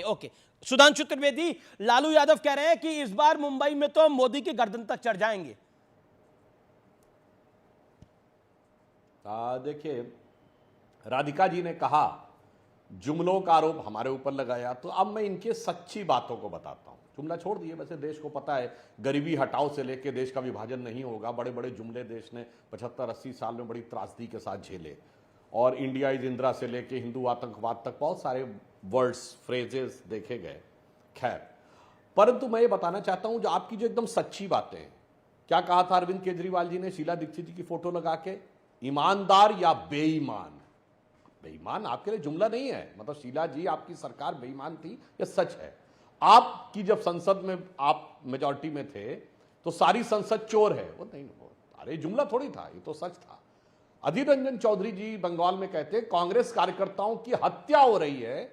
Okay. Sudhanshu Trivedi, Lalu Yadav कह रहे हैं कि इस बार मुंबई में तो मोदी की गर्दन तक चढ़ जाएंगे। देखिए, राधिका जी ने कहा जुमलों का आरोप हमारे ऊपर लगाया, तो अब मैं इनके सच्ची बातों को बताता हूं। जुमला छोड़ दिए, वैसे देश को पता है गरीबी हटाओ से लेके देश का विभाजन नहीं होगा, बड़े बड़े जुमले देश ने 75-80 साल में बड़ी त्रासदी के साथ झेले, और इंडिया इज इंदिरा से लेके हिंदू आतंकवाद तक बहुत सारे वर्ड्स फ्रेजेस देखे गए। खैर, परंतु मैं ये बताना चाहता हूं जो आपकी जो एकदम सच्ची बातें हैं। क्या कहा था अरविंद केजरीवाल जी ने शीला दीक्षित जी की फोटो लगा के? ईमानदार या बेईमान? बेईमान आपके लिए जुमला नहीं है, मतलब शीला जी आपकी सरकार बेईमान थी, यह सच है। आपकी जब संसद में आप मेजॉरिटी में थे तो सारी संसद चोर है, वो नहीं, अरे जुमला थोड़ी था, ये तो सच था। अधीर रंजन चौधरी जी बंगाल में कहते हैं कांग्रेस कार्यकर्ताओं की हत्या हो रही है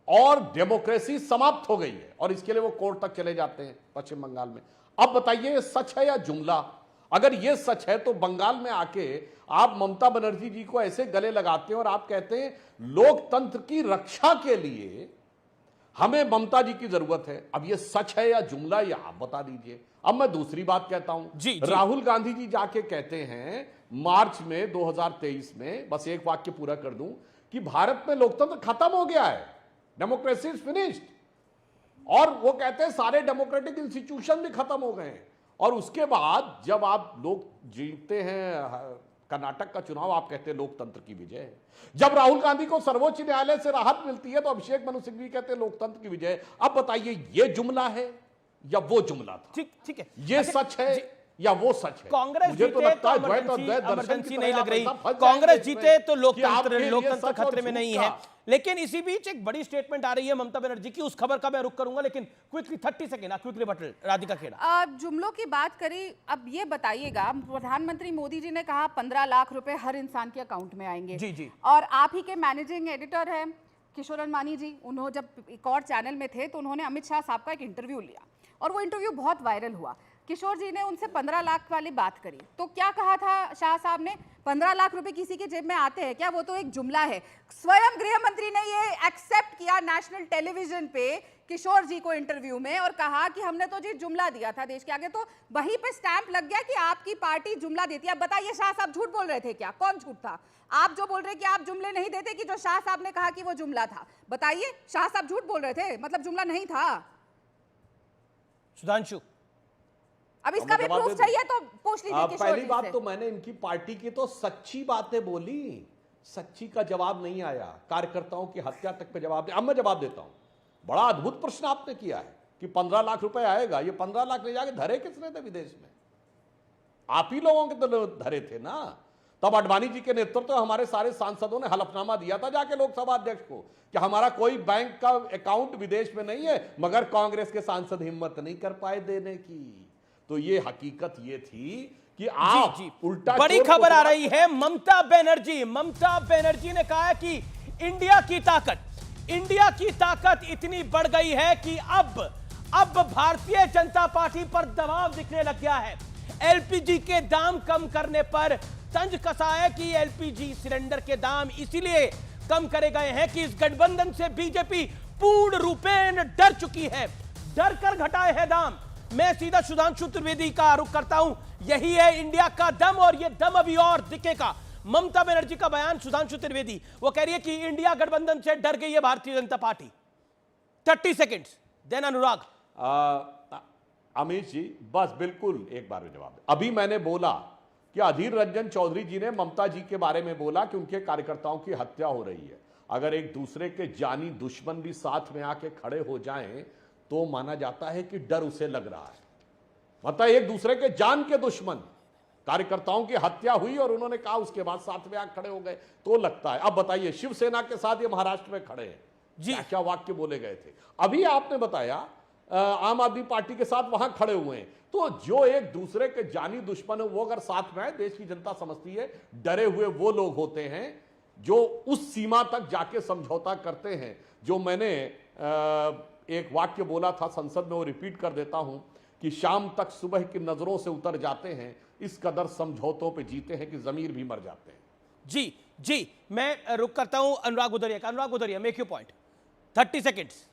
और डेमोक्रेसी समाप्त हो गई है, और इसके लिए वो कोर्ट तक चले जाते हैं पश्चिम बंगाल में। अब बताइए ये सच है या जुमला? अगर ये सच है तो बंगाल में आके आप ममता बनर्जी जी को ऐसे गले लगाते हैं और आप कहते हैं लोकतंत्र की रक्षा के लिए हमें ममता जी की जरूरत है। अब ये सच है या जुमला, ये आप बता दीजिए। अब मैं दूसरी बात कहता हूं। राहुल गांधी जी जाके कहते हैं मार्च में 2023 में, बस एक वाक्य पूरा कर दूं, कि भारत में लोकतंत्र खत्म हो गया है, डेमोक्रेसी इज फिनिश्ड। और वो कहते हैं सारे डेमोक्रेटिक इंस्टीट्यूशन भी खत्म हो गए हैं। और उसके बाद जब आप लोग जीतते हैं कर्नाटक का चुनाव, आप कहते हैं लोकतंत्र की विजय है। जब राहुल गांधी को सर्वोच्च न्यायालय से राहत मिलती है तो अभिषेक मनु सिंघवी कहते हैं लोकतंत्र की विजय। अब बताइए ये जुमला है या वो जुमला था? ठीक है, ये सच है या वो सच है? कांग्रेस मुझे तो लगता है इमरजेंसी नहीं लग रही। कांग्रेस जीते तो लोकतंत्र खतरे में नहीं है। लेकिन इसी बीच एक बड़ी स्टेटमेंट आ रही है ममता बनर्जी की, उस खबर का मैं रुख करूंगा, लेकिन quickly 30 second quick rebuttal. Radhika Khera, जुमलों की बात करी, अब ये बताइएगा, प्रधानमंत्री मोदी जी ने कहा 15 लाख रुपए हर इंसान के अकाउंट में आएंगे। जी। और आप ही के मैनेजिंग एडिटर है किशोर अनवानी जी, उन्होंने जब एक और चैनल में थे तो उन्होंने अमित शाह साहब का एक इंटरव्यू लिया और वो इंटरव्यू बहुत वायरल हुआ। किशोर जी ने उनसे 15 लाख वाली बात करी तो क्या कहा था शाह साहब ने? 15 लाख रुपए किसी की जेब में आते हैं क्या? वो तो एक जुमला है। स्वयं गृह मंत्री ने ये एक्सेप्ट किया नेशनल टेलीविजन पे किशोर जी को इंटरव्यू में और कहा कि हमने तो जी जुमला दिया था देश के आगे। तो वहीं पे स्टैंप लग गया कि आपकी पार्टी जुमला देती है। अब बताइए शाह साहब झूठ बोल रहे थे क्या? कौन झूठ था? आप जो बोल रहे कि आप जुमले नहीं देते, कि जो शाह साहब ने कहा कि वो जुमला था? बताइए, शाह साहब झूठ बोल रहे थे, मतलब जुमला नहीं था। सुधांशु, अब इसका भी प्रूफ चाहिए तो पूछ लीजिए किशोर जी से। पहली बात तो मैंने इनकी पार्टी की तो सच्ची बातें बोली, सच्ची का जवाब नहीं आया। कार्यकर्ताओं की हत्या तक पे जवाब अब मैं जवाब देता हूं। बड़ा अद्भुत प्रश्न आपने किया है कि 15 लाख रुपए आएगा। ये 15 लाख ले जाके धरे किसने थे विदेश में? आप ही लोगों के तो धरे थे ना। तब अडवाणी जी के नेतृत्व में हमारे सारे सांसदों ने हलफनामा दिया था जाके लोकसभा अध्यक्ष को कि हमारा कोई बैंक का अकाउंट विदेश में नहीं है, मगर कांग्रेस के सांसद हिम्मत नहीं कर पाए देने की। तो ये हकीकत ये थी कि आप उल्टा। बड़ी खबर आ रही है, ममता बनर्जी ने कहा है कि इंडिया की ताकत इतनी बढ़ गई है कि अब भारतीय जनता पार्टी पर दबाव दिखने लग गया है। एलपीजी के दाम कम करने पर तंज कसा है कि एलपीजी सिलेंडर के दाम इसीलिए कम करे गए हैं कि इस गठबंधन से बीजेपी पूर्ण रूपेण डर चुकी है, डर कर घटाए हैं दाम। मैं सीधा सुधांशु त्रिवेदी का आरोप करता हूं, यही है इंडिया का दम और यह दम अभी और दिखेगा। ममता बनर्जी का बयान, सुधांशु त्रिवेदी, वो कह रही है कि इंडिया गठबंधन से डर गई है Bharatiya Janata party. 30 seconds, then अनुराग। अमित जी, बस बिल्कुल एक बार में जवाब दे। अभी मैंने बोला कि अधीर रंजन चौधरी जी ने ममता जी के बारे में बोला कि उनके कार्यकर्ताओं की हत्या हो रही है। अगर एक दूसरे के जानी दुश्मन भी साथ में आके खड़े हो जाएं तो माना जाता है कि डर उसे लग रहा है। मतलब एक दूसरे के जान के दुश्मन कार्यकर्ताओं की हत्या हुई और उन्होंने कहा उसके बाद साथ में आके खड़े हो गए तो लगता है। अब बताइए, शिवसेना के साथ ये महाराष्ट्र में खड़े हैं, क्या क्या वाक्य बोले गए थे। अभी आपने बताया आम आदमी पार्टी के साथ वहां खड़े हुए हैं। तो जो एक दूसरे के जानी दुश्मन है वो अगर साथ में आए, देश की जनता समझती है डरे हुए वो लोग होते हैं जो उस सीमा तक जाके समझौता करते हैं। जो मैंने एक वाक्य बोला था संसद में, वो रिपीट कर देता हूं कि शाम तक सुबह की नजरों से उतर जाते हैं, इस कदर समझौतों पे जीते हैं कि जमीर भी मर जाते हैं। जी, मैं रुक करता हूं अनुराग उधरिया का। अनुराग उधरिया, मेक योर पॉइंट, 30 सेकेंड्स।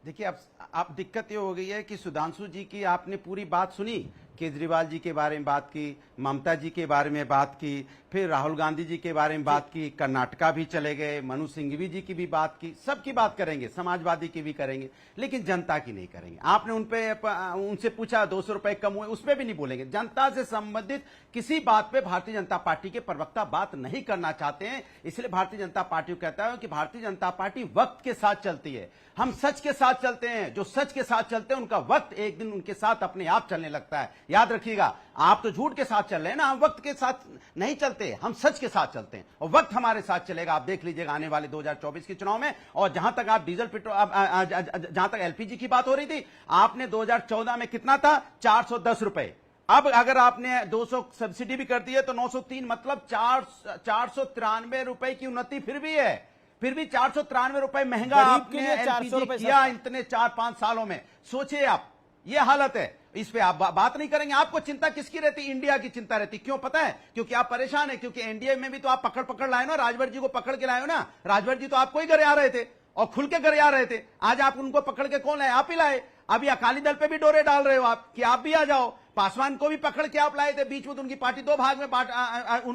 देखिए, अब दिक्कत ये हो गई है कि सुधांशु जी की आपने पूरी बात सुनी, केजरीवाल जी के बारे में बात की, ममता जी के बारे में बात की, फिर राहुल गांधी जी के बारे में बात की, कर्नाटका भी चले गए, मनु सिंघवी जी की भी बात की, सबकी बात करेंगे, समाजवादी की भी करेंगे, लेकिन जनता की नहीं करेंगे। आपने उनसे पूछा 200 रुपए कम हुए, उस पर भी नहीं बोलेंगे। जनता से संबंधित किसी बात पे भारतीय जनता पार्टी के प्रवक्ता बात नहीं करना चाहते हैं। इसलिए भारतीय जनता पार्टी को कहता है कि भारतीय जनता पार्टी वक्त के साथ चलती है, हम सच के साथ चलते हैं। जो सच के साथ चलते हैं उनका वक्त एक दिन उनके साथ अपने आप चलने लगता है। याद रखिएगा, आप तो झूठ के साथ चल रहे हैं ना, हम वक्त के साथ नहीं चलते, हम सच के साथ चलते हैं और वक्त हमारे साथ चलेगा। आप देख लीजिएगा आने वाले 2024 के चुनाव में। और जहां तक आप डीजल पेट्रोल, जहां तक एलपीजी की बात हो रही थी, आपने 2014 में कितना था, 410 रुपए। अब अगर आपने 200 सब्सिडी भी कर दी है तो 903, मतलब 493 रुपए की उन्नति फिर भी है। फिर भी 493 रुपए महंगा आपने एलपीजी किया इतने 4-5 सालों में। सोचिए आप, ये हालत है। इस पे आप बात नहीं करेंगे। आपको चिंता किसकी रहती? इंडिया की चिंता रहती। क्यों पता है? क्योंकि आप परेशान है, क्योंकि एनडीए में भी तो आप पकड़ लाए ना, राजभर जी को पकड़ के लाए हो ना। राजभर जी तो आपको ही घरे आ रहे थे और खुल के घरे आ रहे थे। आज आप उनको पकड़ के कौन लाए? आप ही लाए। अभी अकाली दल पे भी डोरे डाल रहे हो आप कि आप भी आ जाओ। पासवान को भी पकड़ के आप लाए थे, बीच में तो उनकी पार्टी दो भाग में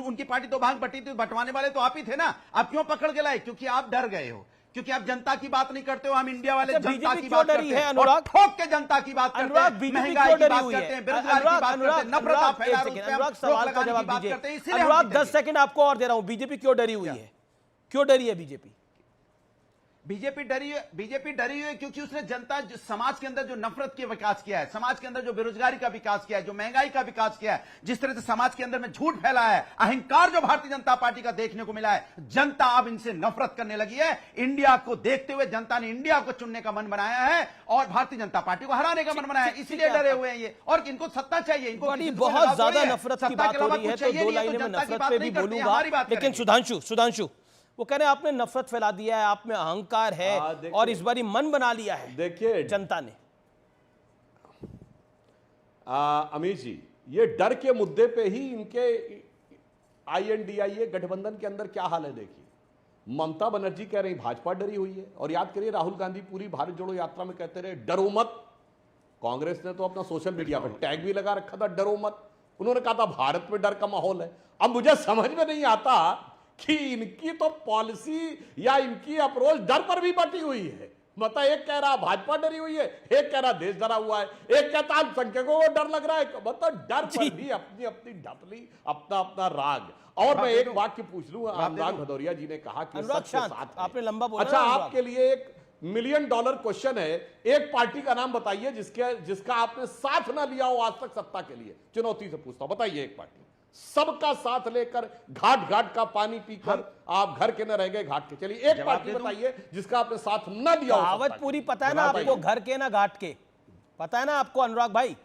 उनकी पार्टी दो भाग बटी थी, बंटवाने वाले तो आप ही थे ना। अब क्यों पकड़ के लाए? क्योंकि आप डर गए हो, क्योंकि आप जनता की बात नहीं करते हो। हम इंडिया वाले जनता की बात करते हैं और ठोक के जनता की बात करते हैं, महंगाई की बात करते हैं, बेरोजगारी की बात करते हैं, नफरत आप फैला रहे हो, अनुराग सवाल का जवाब दीजिए। अनुराग 10 सेकंड आपको और दे रहा हूं। बीजेपी क्यों डरी हुई है? क्यों डरी है बीजेपी? बीजेपी डरी हुई है क्योंकि उसने जनता समाज के अंदर जो नफरत के विकास किया है, समाज के अंदर जो बेरोजगारी का विकास किया है, जो महंगाई का विकास किया है, जिस तरह से समाज के अंदर में झूठ फैला है, अहंकार जो भारतीय जनता पार्टी का देखने को मिला है, जनता अब इनसे नफरत करने लगी है। इंडिया को देखते हुए जनता ने इंडिया को चुनने का मन बनाया है और भारतीय जनता पार्टी को हराने का मन बनाया है। इसलिए डरे हुए हैं ये। और इनको सत्ता चाहिए, इनको बहुत ज्यादा नफरत की बात हो रही है तो दो लाइनें में नफरत पे भी बोलूंगा, लेकिन सुधांशु वो कह रहे हैं आपने नफरत फैला दिया है, आप में अहंकार है और इस बारी मन बना लिया है देखिए जनता ने। अमित जी, ये डर के मुद्दे पे ही इनके INDIA गठबंधन के अंदर क्या हाल है देखिए। ममता बनर्जी कह रही भाजपा डरी हुई है, और याद करिए राहुल गांधी पूरी भारत जोड़ो यात्रा में कहते रहे डरो मत। कांग्रेस ने तो अपना सोशल मीडिया पर टैग भी लगा रखा था डरो मत। उन्होंने कहा था भारत में डर का माहौल है। अब मुझे समझ में नहीं आता कि इनकी तो पॉलिसी या इनकी अप्रोच डर पर भी बटी हुई है। मतलब एक कह रहा भाजपा डरी हुई है, एक कह रहा देश डरा हुआ है, एक कहता अल्पसंख्यकों को डर लग रहा है। मतलब डर पर भी अपनी अपनी ढपली, अपना अपना राग। और मैं एक वाक्य पूछ लूं, अनुराग भदौरिया जी ने कहा कि सच के साथ आपने लंबा बोला। अच्छा, आपके लिए एक $1 मिलियन क्वेश्चन है, एक पार्टी का नाम बताइए जिसका आपने साथ ना लिया हो आज तक सत्ता के लिए। चुनौती से पूछता हूं, बताइए एक पार्टी सबका साथ लेकर घाट घाट का पानी पीकर आप घर के न रह गए घाट के। चलिए एक पार्टी बताइए जिसका आपने साथ न दिया हो। कहावत पूरी पता है ना आपको, घर के ना घाट के, पता है ना आपको अनुराग भाई?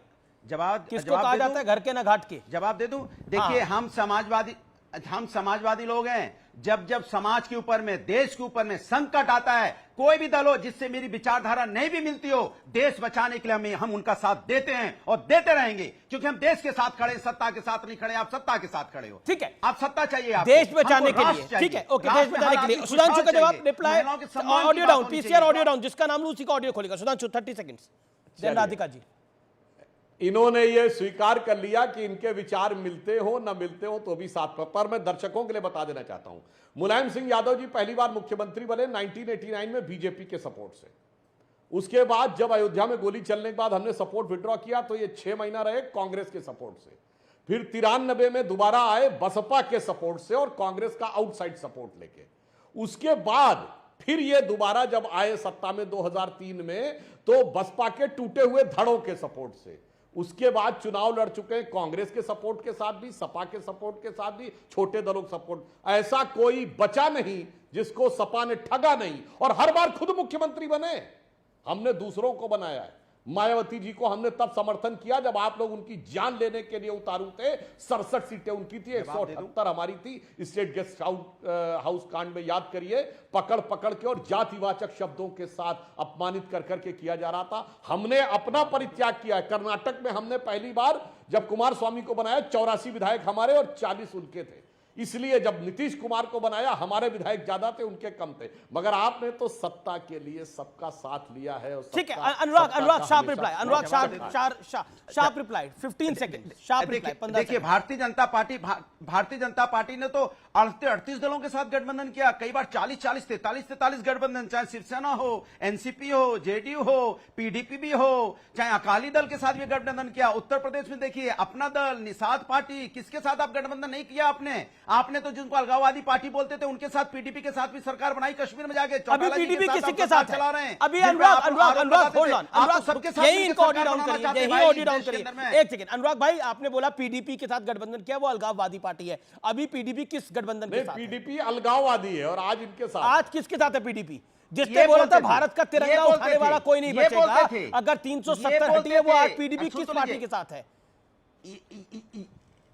जवाब किसको कहा जाता है घर के ना घाट के? जवाब दे दूं? देखिए, हम समाजवादी लोग हैं। जब समाज के ऊपर में, देश के ऊपर में संकट आता है, कोई भी दल हो जिससे मेरी विचारधारा नहीं भी मिलती हो, देश बचाने के लिए हम उनका साथ देते हैं और देते रहेंगे, क्योंकि हम देश के साथ खड़े, सत्ता के साथ नहीं खड़े। आप सत्ता के साथ खड़े हो, ठीक है। आप सत्ता चाहिए, आप देश बचाने के लिए, ठीक है, ओके, देश बचाने के लिए। सुधांशु का जवाब, reply, audio down, PCR audio down, जिसका नाम लू उसी का ऑडियो खोलेगा। सुधांशु 30 सेकंड्स। देन राधिका जी। इन्होंने ये स्वीकार कर लिया कि इनके विचार मिलते हो ना मिलते हो तो भी साथ पर मैं दर्शकों के लिए बता देना चाहता हूं, मुलायम सिंह यादव जी पहली बार मुख्यमंत्री बने 1989 में बीजेपी के सपोर्ट से। उसके बाद जब अयोध्या में गोली चलने के बाद हमने सपोर्ट विड्रॉ किया तो ये 6 महीना रहे कांग्रेस के सपोर्ट से। फिर 93 में दोबारा आए बसपा के सपोर्ट से और कांग्रेस का आउटसाइड सपोर्ट लेके। उसके बाद फिर ये दोबारा जब आए सत्ता में 2003 में तो बसपा के टूटे हुए धड़ों के सपोर्ट से। उसके बाद चुनाव लड़ चुके हैं कांग्रेस के सपोर्ट के साथ भी, सपा के सपोर्ट के साथ भी, छोटे दलों के सपोर्ट। ऐसा कोई बचा नहीं जिसको सपा ने ठगा नहीं, और हर बार खुद मुख्यमंत्री बने। हमने दूसरों को बनाया है। मायावती जी को हमने तब समर्थन किया जब आप लोग उनकी जान लेने के लिए उतारू थे। 67 सीटें उनकी थी, 178 हमारी थी। स्टेट गेस्ट हाउस कांड में याद करिए, पकड़ पकड़ के और जातिवाचक शब्दों के साथ अपमानित कर करके किया जा रहा था। हमने अपना परित्याग किया है। कर्नाटक में हमने पहली बार जब कुमार स्वामी को बनाया 84 विधायक हमारे और 40 उनके थे। इसलिए जब नीतीश कुमार को बनाया हमारे विधायक ज्यादा थे, उनके कम थे, मगर आपने तो सत्ता के लिए सबका साथ लिया है। और ठीक है, Anurag sharp reply, Anurag sharp reply, 15 second sharp reply, 15 देखिए, भारतीय जनता पार्टी ने तो 38 दलों के साथ गठबंधन किया, कई बार 40-40, 43-43 गठबंधन, चाहे शिवसेना हो, एनसीपी हो, जेडीयू हो, पीडीपी भी हो, चाहे अकाली दल के साथ भी गठबंधन किया। उत्तर प्रदेश में देखिए, अपना दल, निषाद पार्टी, किसके साथ आप गठबंधन नहीं किया आपने तो जिनको अलगाववादी पार्टी बोलते थे उनके साथ, पीडीपी के साथ भी सरकार बनाई, कश्मीर में जाके। अभी पीडीपी किसी के साथ चला रहे हैं। अभी अनुराग होल्ड ऑन, अनुराग सबके साथ यही इनको ऑडियो डाउन करिए, यही ऑडियो डाउन करिए। एक सेकंड अनुराग भाई, आपने बोला पीडीपी के साथ गठबंधन किया, वो अलगाववादी पार्टी है। अभी पीडीपी किस गठबंधन के साथ? पीडीपी अलगाववादी है और आज इनके साथ, आज किसके साथ है पीडीपी? जिसने बोला था भारत का तिरंगा उठाने वाला कोई नहीं बचेगा, अगर 370 हटिए, वो आज पीडीपी किस पार्टी के साथ है?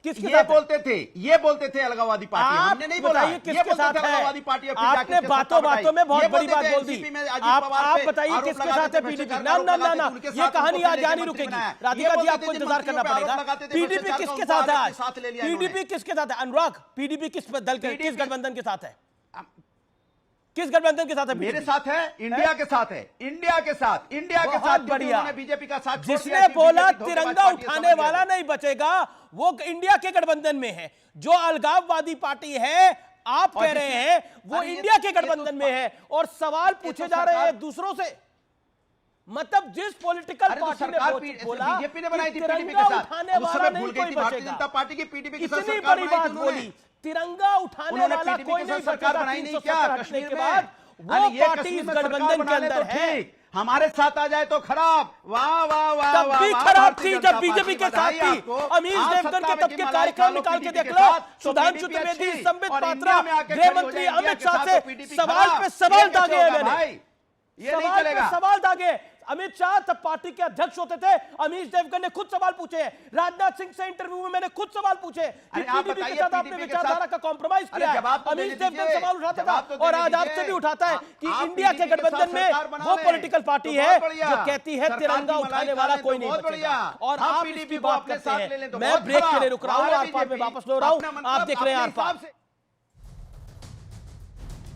किसके ये बोलते थे अलगाववादी पार्टी, हमने नहीं बोला। ये किसके साथ है? आपने बातों में बहुत बड़ी बात बोल दी। आप बताइए किसके साथ है पीडीपी? ना, ये कहानी आज यहाँ नहीं रुकेगी। राधिका जी, आपको इंतजार करना पड़ेगा। पीडीपी किसके साथ है आज? पीडीपी किसके साथ है? अनुराग, पीडीपी किस दल के, किस गठबंधन के साथ है? किस गठबंधन के साथ है? मेरे साथ है, इंडिया के साथ है, इंडिया के साथ बढ़िया। बीजेपी का साथ। जिसने बोला तिरंगा उठाने वाला नहीं बचेगा, वो इंडिया के गठबंधन में है। जो अलगाववादी पार्टी है, आप कह रहे हैं, वो इंडिया के गठबंधन में है, और सवाल पूछे जा रहे हैं दूसरों से। मतलब जिस पॉलिटिकल पार्टी ने बोला बीजेपी ने बनाई थी तिरंगा उठाने वाला नहीं कोई भारतीय बचेगा, जनता पार्टी की पीडीपी के साथ इतनी सरकार बड़ी बनाई बात थी बोली, तिरंगा उठाने वाला कोई नहीं सरकार बचेगा। बनाई नहीं क्या 370 कश्मीर के में? बाद वो पार्टी इस गठबंधन के अंदर है। हमारे साथ आ जाए तो खराब। वाह वाह वाह, तब भी खराब थी जब बीजेपी के साथ थी। अमीश देवगन के तब के कार्यक्रम निकाल के देख लो। सुधांशु त्रिवेदी, संबित पात्रा, गृह मंत्री अमित शाह से सवाल पे सवाल दागे हैं मैंने, ये नहीं चलेगा। सवाल दागे। अमित शाह तब पार्टी के अध्यक्ष होते थे, अमीश देवगन ने खुद सवाल पूछे। राजनाथ सिंह से इंटरव्यू में मैंने खुद सवाल पूछे कि पीडीपी के साथ आपने विचारधारा का कॉम्प्रोमाइज किया है। अमीश देवगन सवाल उठाता था, और आज आपसे भी उठाता है कि इंडिया के गठबंधन में वो पॉलिटिकल पार्टी है जो कहती है तिरंगा उठाने वाला कोई नहीं बचेगा, और आप इसकी बात करते हैं। मैं ब्रेक के लिए रुक रहा हूं, आर पार में वापस लो रहा हूं। आप देख रहे हैं आर पार।